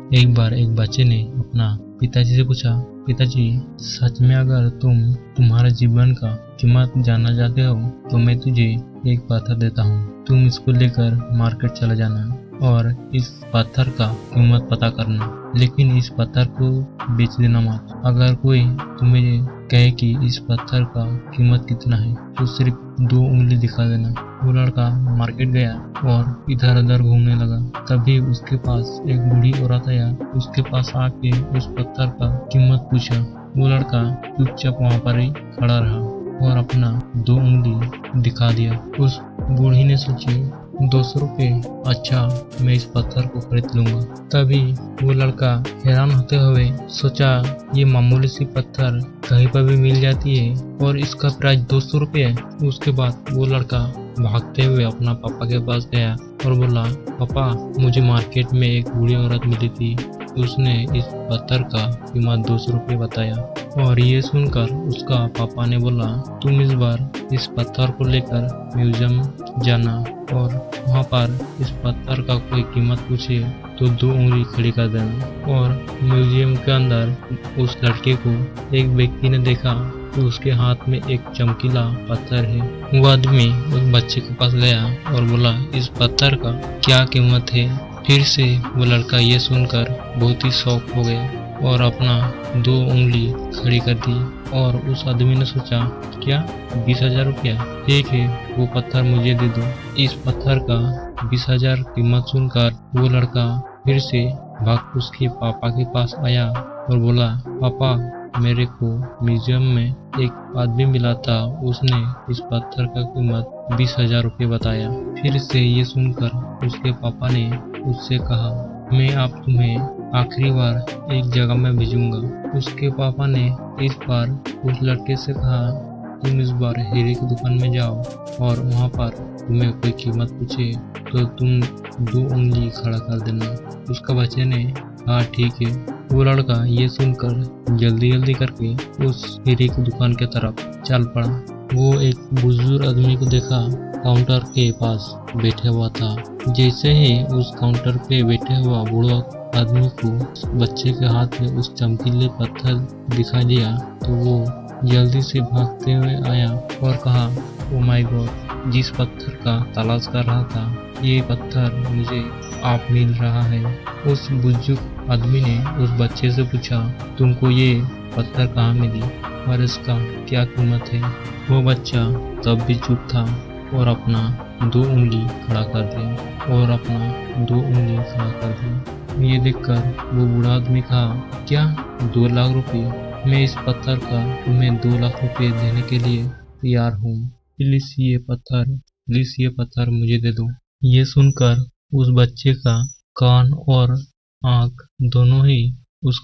एक बार एक बच्चे ने अपना पिताजी से पूछा, पिताजी सच में अगर तुम्हारे जीवन का कीमत जानना चाहते हो तो मैं तुझे एक पत्थर देता हूँ। तुम इसको लेकर मार्केट चले जाना और इस पत्थर का कीमत पता करना, लेकिन इस पत्थर को बेच देना मत। अगर कोई तुम्हें कहे कि इस पत्थर का कीमत कितना है तो सिर्फ 2 उंगली दिखा देना। वो लड़का मार्केट गया और इधर उधर घूमने लगा। तभी उसके पास एक बूढ़ी औरत आया। उसके पास आके उस पत्थर का कीमत पूछा। वो लड़का चुपचाप वहाँ पर ही खड़ा रहा और अपना 2 उंगली दिखा दिया। उस बूढ़ी ने सोची, 200 रुपये, अच्छा मैं इस पत्थर को खरीद लूंगा। तभी वो लड़का हैरान होते हुए सोचा, ये मामूली सी पत्थर कहीं पर भी मिल जाती है और इसका प्राइस 200 रुपये है। उसके बाद वो लड़का भागते हुए अपना पापा के पास गया और बोला, पापा मुझे मार्केट में एक बूढ़ी औरत मिली थी, उसने इस पत्थर का कीमत 200 रुपये बताया। और ये सुनकर उसका पापा ने बोला, तुम इस बार इस पत्थर को लेकर म्यूजियम जाना और वहाँ पर इस पत्थर का कोई कीमत पूछे तो 2 उंगली खड़ी कर देना। और म्यूजियम के अंदर उस लड़के को एक व्यक्ति ने देखा कि उसके हाथ में एक चमकीला पत्थर है। वो आदमी उस बच्चे के पास गया और बोला, इस पत्थर का क्या कीमत है। फिर से वो लड़का ये सुनकर बहुत ही शौक हो गया और अपना 2 उंगली खड़ी कर दी। और उस आदमी ने सोचा, क्या 20,000 रुपया, ठीक है वो पत्थर मुझे दे दो। इस पत्थर का 20,000 कीमत सुनकर वो लड़का फिर से भाग उसके पापा के पास आया और बोला, पापा मेरे को म्यूजियम में एक आदमी मिला था, उसने इस पत्थर का कीमत 20,000 रुपये बताया। फिर से ये सुनकर उसके पापा ने उससे कहा, मैं आप तुम्हें आखिरी बार एक जगह में भेजूंगा। उसके पापा ने इस बार उस लड़के से कहा, तुम इस बार हीरे की दुकान में जाओ और वहाँ पर तुम्हें कोई कीमत पूछे तो तुम 2 उंगली खड़ा कर देना। उसका बच्चे ने हाँ ठीक है। वो लड़का ये सुनकर जल्दी जल्दी करके उस हीरे की दुकान की तरफ चल पड़ा। वो एक बुजुर्ग आदमी को देखा, काउंटर के पास बैठा हुआ था। जैसे ही उस काउंटर पे बैठे हुआ बूढ़ा आदमी को बच्चे के हाथ में उस चमकीले पत्थर दिखाई दिया तो वो जल्दी से भागते हुए आया और कहा, ओ माय गॉड, जिस पत्थर का तलाश कर रहा था ये पत्थर मुझे आप मिल रहा है। उस बुजुर्ग आदमी ने उस बच्चे से पूछा, तुमको ये पत्थर कहाँ मिली और इसका क्या कीमत है। वो बच्चा तब भी चुप था और अपना 2 उंगली खड़ा कर दिया और अपना 2 उंगली खड़ा कर दिया। ये देखकर वो बूढ़ा आदमी कहा, क्या 2 लाख रुपए, मैं इस पत्थर का तुम्हें 2 लाख रुपए देने के लिए तैयार हूँ। प्लीज ये पत्थर मुझे दे दो। ये सुनकर उस बच्चे का कान और आंख दोनों ही उस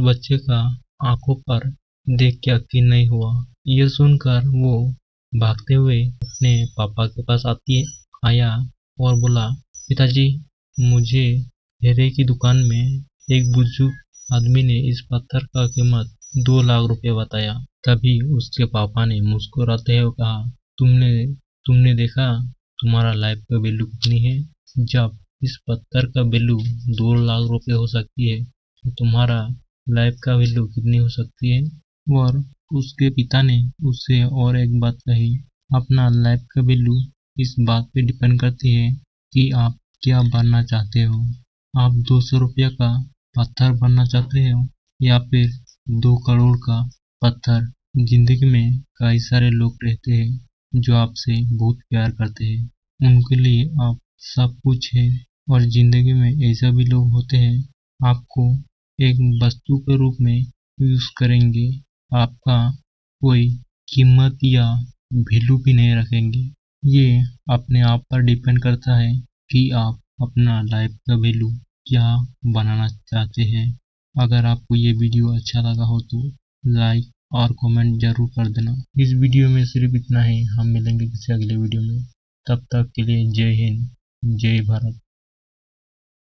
बच्चे का आंखों पर देख के यकीन नहीं हुआ। ये सुनकर वो भागते हुए अपने पापा के पास आया और बोला, पिताजी मुझे हीरे की दुकान में एक बुजुर्ग आदमी ने इस पत्थर का कीमत 2 लाख रुपए बताया। तभी उसके पापा ने मुस्कुराते हुए कहा, तुमने देखा तुम्हारा लाइफ का वैल्यू कितनी है। जब इस पत्थर का वैल्यू 2 लाख रुपए हो सकती है तो तुम्हारा लाइफ का वैल्यू कितनी हो सकती है। और उसके पिता ने उससे और एक बात कही, अपना लाइफ का वैल्यू इस बात पे डिपेंड करती है कि आप क्या बनना चाहते हो। आप 200 रुपया का पत्थर बनना चाहते हो या फिर 2 करोड़ का पत्थर। जिंदगी में कई सारे लोग रहते हैं जो आपसे बहुत प्यार करते हैं, उनके लिए आप सब कुछ है। और जिंदगी में ऐसा भी लोग होते हैं आपको एक वस्तु के रूप में यूज करेंगे, आपका कोई कीमत या वैल्यू भी नहीं रखेंगे। ये अपने आप पर डिपेंड करता है कि आप अपना लाइफ का वैल्यू क्या बनाना चाहते हैं। अगर आपको ये वीडियो अच्छा लगा हो तो लाइक और कमेंट जरूर कर देना। इस वीडियो में सिर्फ इतना ही। हम मिलेंगे किसी अगले वीडियो में। तब तक के लिए जय हिंद, जय भारत।